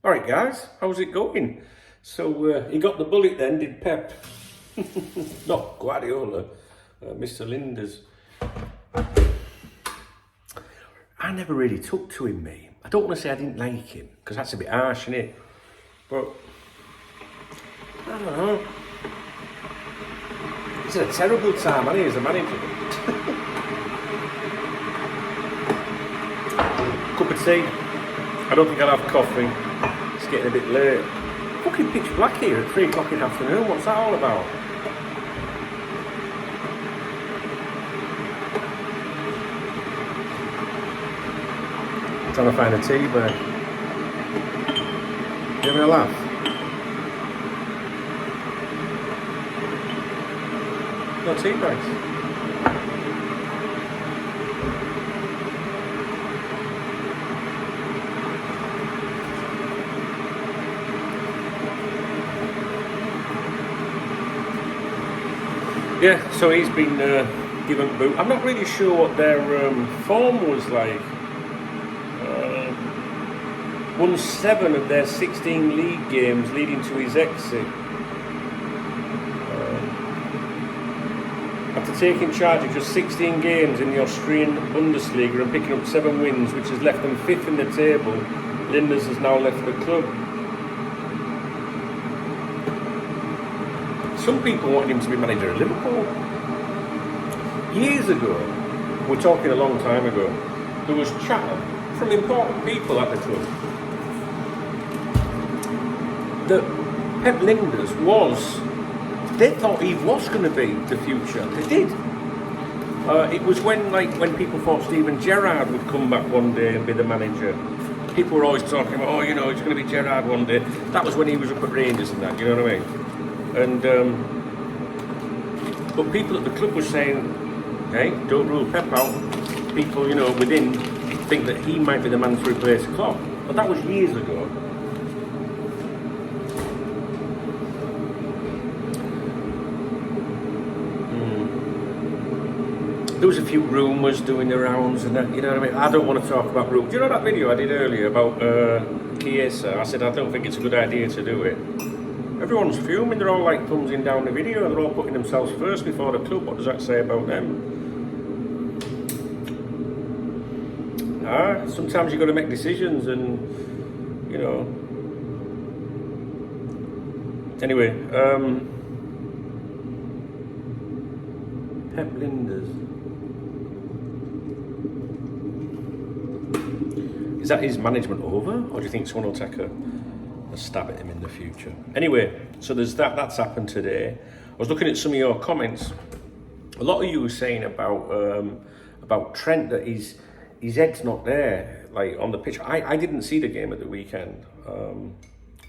All right, guys, how's it going? So he got the bullet then, did Pep? Not Guardiola, Mr. Linders. I never really took to him, mate. I don't want to say I didn't like him, because that's a bit harsh, isn't it? But, I don't know. It's a terrible time, hasn't he, as a manager? Cup of tea. I don't think I'll have coffee. It's getting a bit late. Fucking pitch black here at 3 o'clock in the afternoon. What's that all about? Trying to find a tea bag. You having a laugh? No tea bags. Yeah, so he's been given the boot. I'm not really sure what their form was like. Won 7 of their 16 league games leading to his exit. After taking charge of just 16 games in the Austrian Bundesliga and picking up 7 wins, which has left them 5th in the table, Linders has now left the club. Some people wanted him to be manager of Liverpool. Years ago, we're talking a long time ago, there was chatter from important people at the club that Pep Linders they thought he was going to be the future. They did. It was when people thought Steven Gerrard would come back one day and be the manager. People were always talking about, it's going to be Gerrard one day. That was when he was up at Rangers and that, you know what I mean? And but people at the club were saying, hey, don't rule Pep out. People, within think that he might be the man to replace Klopp. But that was years ago. There was a few rumours doing the rounds and that, you know what I mean? I don't want to talk about rumours. Do you know that video I did earlier about Chiesa? I said I don't think it's a good idea to do it. Everyone's fuming, they're all like thumbsing down the video, they're all putting themselves first before the club. What does that say about them? Sometimes you've got to make decisions and, Anyway, Pep Linders. Is that his management over? Or do you think someone will take a stab at him in the future? Anyway, so there's that's happened today. I was looking at some of your comments. A lot of you were saying about Trent that his head's not there, like on the pitch. I didn't see the game at the weekend,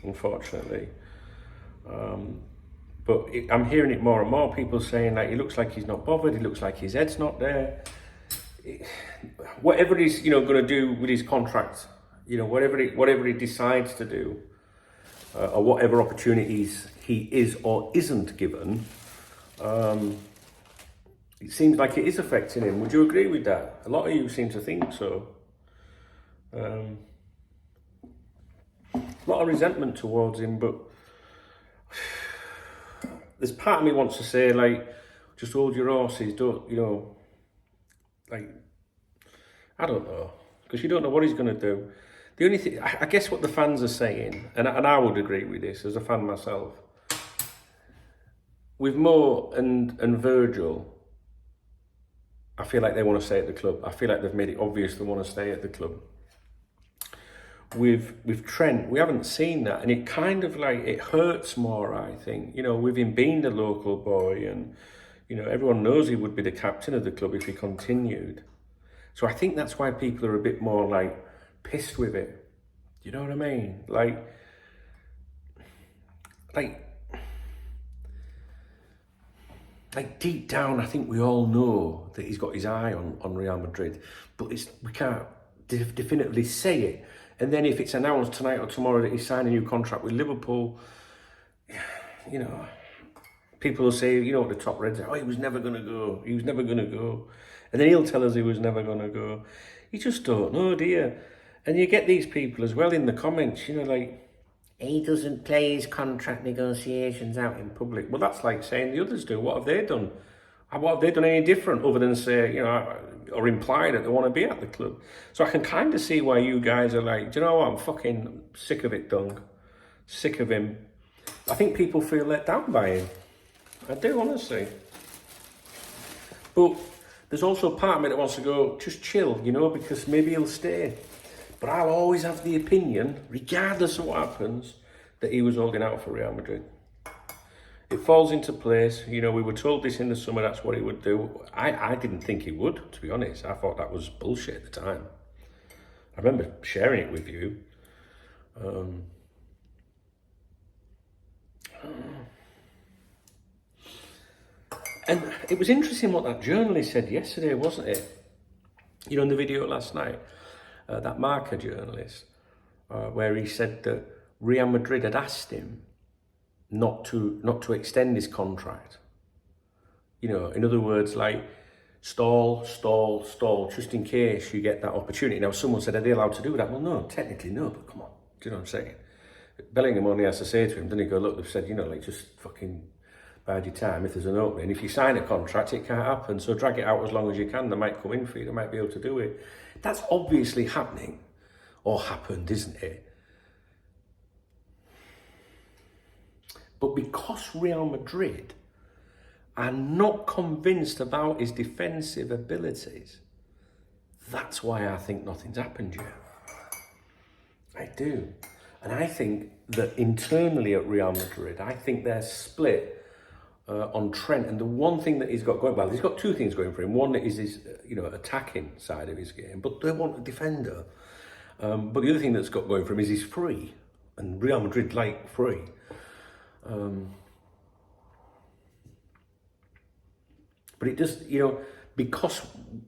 unfortunately. But I'm hearing it more and more. People saying like he looks like he's not bothered. He looks like his head's not there. Whatever he's going to do with his contract, whatever he decides to do. Or whatever opportunities he is or isn't given, it seems like it is affecting him. Would you agree with that? A lot of you seem to think so. A lot of resentment towards him, but there's part of me wants to say, like, just hold your horses, don't, I don't know, because you don't know what he's going to do. The only thing, I guess what the fans are saying, and I would agree with this as a fan myself, with Mo and Virgil, I feel like they want to stay at the club. I feel like they've made it obvious they want to stay at the club. With Trent, we haven't seen that, and it kind of like, it hurts more, I think, with him being the local boy, and, everyone knows he would be the captain of the club if he continued. So I think that's why people are a bit more like, pissed with it. You know what I mean? Like deep down, I think we all know that he's got his eye on Real Madrid, but we can't definitively say it. And then if it's announced tonight or tomorrow that he's signed a new contract with Liverpool, people will say, what the top Reds are, he was never going to go. He was never going to go. And then he'll tell us he was never going to go. You just don't know, do you? And you get these people as well in the comments, you know, like, he doesn't play his contract negotiations out in public. Well, that's like saying the others do. What have they done? What have they done any different other than say, you know, or imply that they want to be at the club? So I can kind of see why you guys are like, do you know what? I'm fucking sick of it, Dung. Sick of him. I think people feel let down by him. I do, honestly. But there's also a part of me that wants to go, just chill, you know, because maybe he'll stay. But I'll always have the opinion, regardless of what happens, that he was holding out for Real Madrid. It falls into place. You know, we were told this in the summer, that's what he would do. I didn't think he would, to be honest. I thought that was bullshit at the time. I remember sharing it with you. And it was interesting what that journalist said yesterday, wasn't it? You know, in the video last night, that Marca journalist, where he said that Real Madrid had asked him not to extend his contract. You know, in other words, like, stall, just in case you get that opportunity. Now, someone said, are they allowed to do that? Well, no, technically no, but come on, do you know what I'm saying? Bellingham only has to say to him, doesn't he go, look, they've said, you know, like, just fucking bide your time. If there's an opening, if you sign a contract, it can't happen. So drag it out as long as you can. They might come in for you. They might be able to do it. That's obviously happening, or happened, isn't it? But because Real Madrid are not convinced about his defensive abilities, that's why I think nothing's happened yet. I do. And I think that internally at Real Madrid, I think they're split on Trent. And the one thing that he's got going, well, he's got two things going for him. One is his, you know, attacking side of his game, but they want a defender. But the other thing that's got going for him is he's free. And Real Madrid like free. But it just, you know, because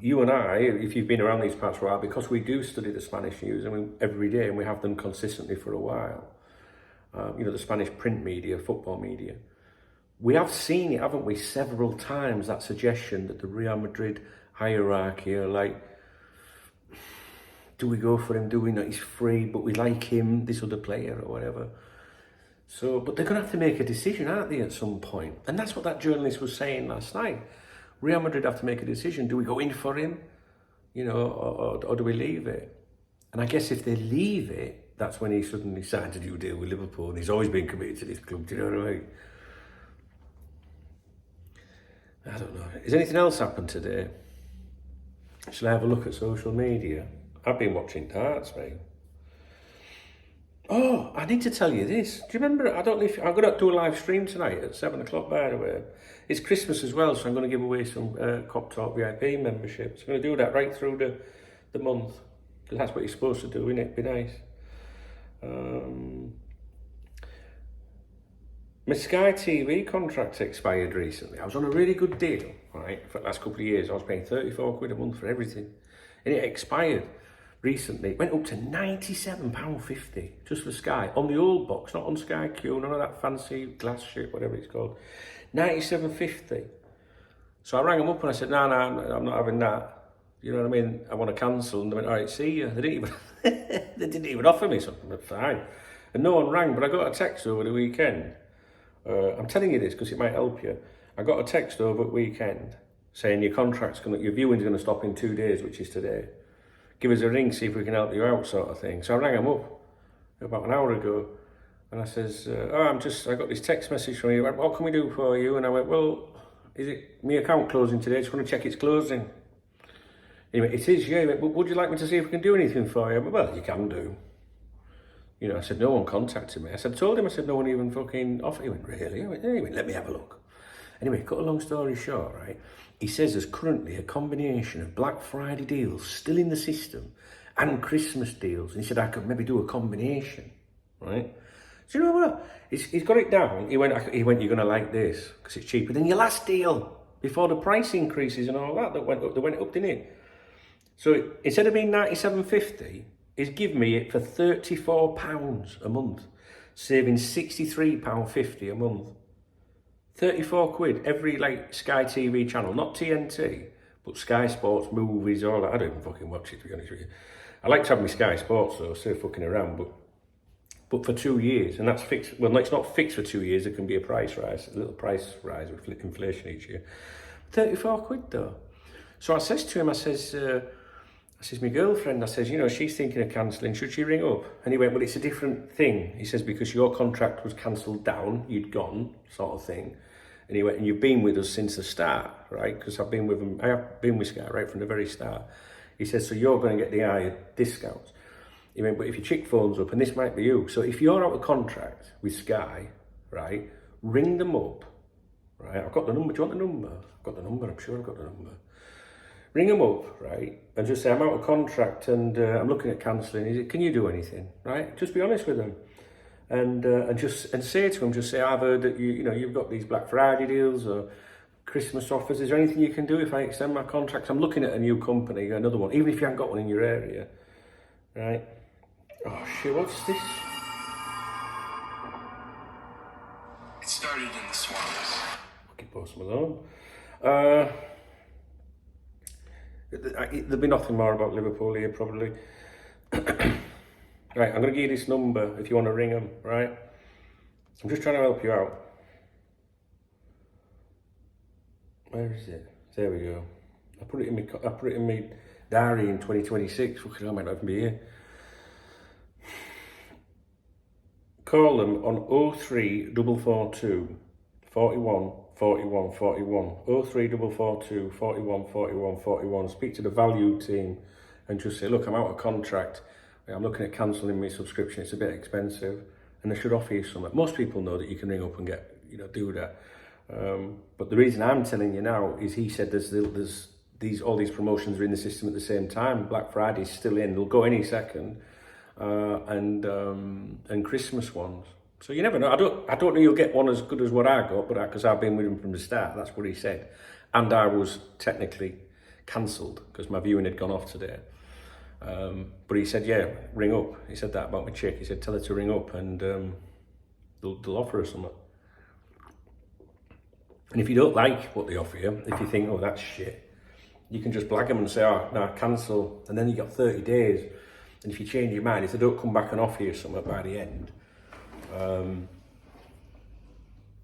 you and I, if you've been around these parts for a while, because we do study the Spanish news every day, and we have them consistently for a while, you know, the Spanish print media, football media, we have seen it, haven't we, several times, that suggestion that the Real Madrid hierarchy are like, do we go for him, do we not? He's free, but we like him, this other player or whatever. So, but they're going to have to make a decision, aren't they, at some point? And that's what that journalist was saying last night. Real Madrid have to make a decision. Do we go in for him, you know, or do we leave it? And I guess if they leave it, that's when he suddenly signed a new deal with Liverpool, and he's always been committed to this club. Do you know what I mean? I don't know. Has anything else happened today? Shall I have a look at social media? I've been watching darts, mate. Oh, I need to tell you this. Do you remember, I don't know if, I'm going to do a live stream tonight at 7 o'clock, by the way. It's Christmas as well, so I'm going to give away some Cop Talk VIP memberships. I'm going to do that right through the month, because that's what you're supposed to do, innit? It'd be nice. My Sky TV contract expired recently. I was on a really good deal, right, for the last couple of years. I was paying 34 quid a month for everything, and it expired recently. It went up to £97.50 just for Sky, on the old box, not on Sky Q, none of that fancy glass shit, whatever it's called. £97.50. So I rang them up and I said, no, I'm not having that. You know what I mean? I want to cancel. And they went, all right, see you. They didn't even offer me something. But fine. And no one rang, but I got a text over the weekend. I'm telling you this because it might help you. I got a text over the weekend saying your viewing's going to stop in 2 days, which is today. Give us a ring, see if we can help you out, sort of thing. So I rang them up about an hour ago, and I says, I got this text message from you. What can we do for you? And I went, well, is it my account closing today? Just want to check it's closing. He went, it is, yeah. He went, but would you like me to see if we can do anything for you? I went, well, you can do. You know, I said, no one contacted me. I told him, no one even fucking offered. He went, really? I went, anyway, let me have a look. Anyway, cut a long story short, right? He says there's currently a combination of Black Friday deals still in the system and Christmas deals. And he said I could maybe do a combination, right? So you know what? He's got it down. He went, you're going to like this because it's cheaper than your last deal before the price increases and all that went up, didn't it? So instead of being £97.50, he's given me it for £34 a month, saving £63.50 a month. 34 quid every like Sky TV channel, not TNT, but Sky Sports, movies, all that. I don't even fucking watch it, to be honest with you. I like to have my Sky Sports though, still fucking around, but for 2 years, and that's fixed. Well, it's not fixed for 2 years. There can be a price rise, a little price rise with inflation each year. 34 quid though. So I says to him, I says, my girlfriend, I says, you know, she's thinking of cancelling. Should she ring up? And he went, well, it's a different thing. He says, because your contract was cancelled down, you'd gone, sort of thing. And he went, and you've been with us since the start, right? Because I've been with him, I have been with Sky right from the very start. He says, so you're going to get the higher discounts. He went, but if your chick phones up, and this might be you, so if you're out of contract with Sky, right, ring them up, right? I've got the number. Do you want the number? I've got the number. I'm sure I've got the number. Ring them up, right, and just say, I'm out of contract and I'm looking at cancelling. Can you do anything, right? Just be honest with them, and say to them, just say, I've heard that you've got these Black Friday deals or Christmas offers. Is there anything you can do if I extend my contract? I'm looking at a new company, another one, even if you haven't got one in your area, right? Oh shit, what's this? It started in the swamps. Fucking Post Malone. There'll be nothing more about Liverpool here, probably. Right, I'm going to give you this number if you want to ring them, right? I'm just trying to help you out. Where is it? There we go. I put it in my diary in 2026. Fucking hell, I might not even be here. Call them on 03442 41 41 41. 03442 41 41 41. Speak to the value team and just say, look, I'm out of contract. I'm looking at cancelling my subscription. It's a bit expensive, and they should offer you something. Most people know that you can ring up and get, do that. But the reason I'm telling you now is he said there's all these promotions are in the system at the same time. Black Friday's still in; they'll go any second, and Christmas ones. So you never know. I don't know you'll get one as good as what I got, but because I've been with him from the start, that's what he said, and I was technically cancelled because my viewing had gone off today. But he said, yeah, ring up. He said that about my chick. He said, tell her to ring up and they'll offer her something. And if you don't like what they offer you, if you think, oh, that's shit, you can just blag them and say, oh, no, cancel. And then you got 30 days. And if you change your mind, if they don't come back and offer you something by the end,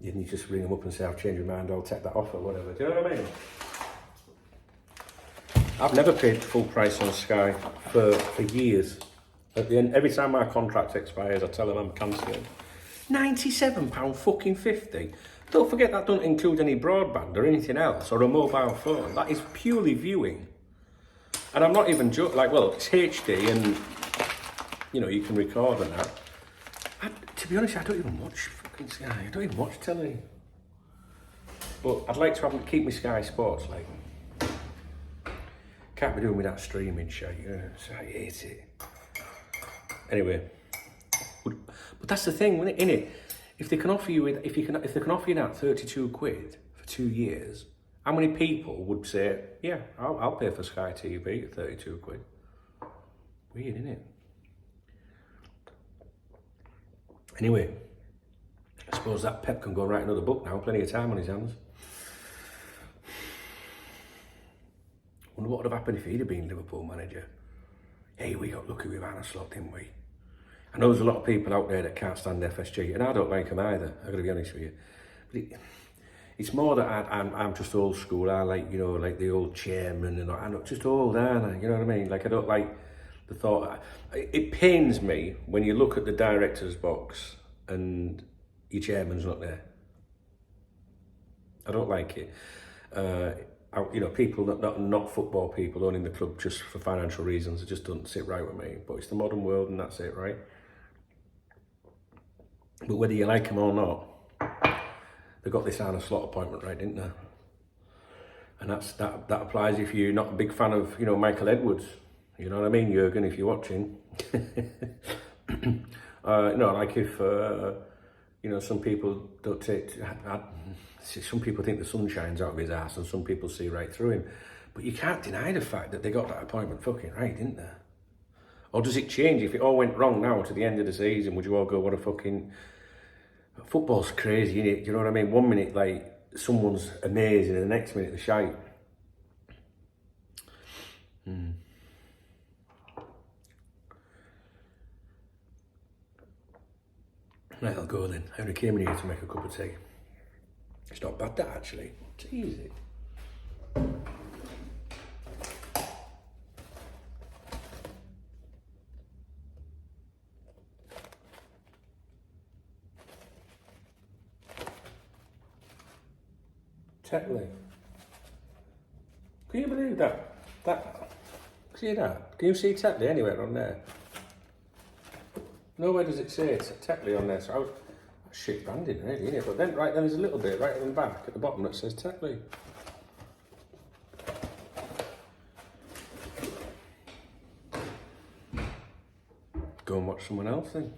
you just ring them up and say, I've changed my mind, I'll take that offer, whatever. Do you know what I mean? I've never paid full price on Sky for years. At the end, every time my contract expires, I tell them I'm cancelling. £97 fucking 50. Don't forget that doesn't include any broadband or anything else or a mobile phone. That is purely viewing. And I'm not even joking. Like, well, it's HD and you can record and that. To be honest, I don't even watch fucking Sky. I don't even watch telly. But I'd like to keep my Sky Sports, like. Can't be doing without streaming shit, so I hate it. Anyway, but that's the thing, isn't it? If they can offer you if they can offer you that 32 quid for 2 years, how many people would say, yeah, I'll pay for Sky TV at 32 quid? Weird, isn't it? Anyway, I suppose that Pep can go and write another book now. Plenty of time on his hands. Wonder what would have happened if he'd have been Liverpool manager. Hey, we got lucky with Anna Slot, didn't we? I know there's a lot of people out there that can't stand FSG, and I don't like them either, I've got to be honest with you. But it's more that I'm just old school. I like, like the old chairman, and I'm just old, aren't I? You know what I mean? Like, I don't like the thought. It pains me when you look at the director's box and your chairman's not there. I don't like it. People not football people owning the club just for financial reasons, it just doesn't sit right with me. But it's the modern world and that's it, right? But whether you like them or not, they got this Arne Slot appointment right, didn't they? And that applies if you're not a big fan of, Michael Edwards. You know what I mean, Jurgen, if you're watching. Like if, some people don't take... Some people think the sun shines out of his ass and some people see right through him. But you can't deny the fact that they got that appointment fucking right, didn't they? Or does it change if it all went wrong now to the end of the season? Would you all go, what a fucking... Football's crazy, innit? Do you know what I mean? 1 minute, like, someone's amazing and the next minute they're shite. Right, I'll go then. I only came in here to make a cup of tea. It's not bad, that, actually. It's easy. Tetley. Can you believe that? See that? Can you see Tetley anywhere on there? Nowhere does it say it's Tetley on there, so that's shit branding really, isn't it? But then, right, then there's a little bit right in the back at the bottom that says Tetley. Go and watch someone else then.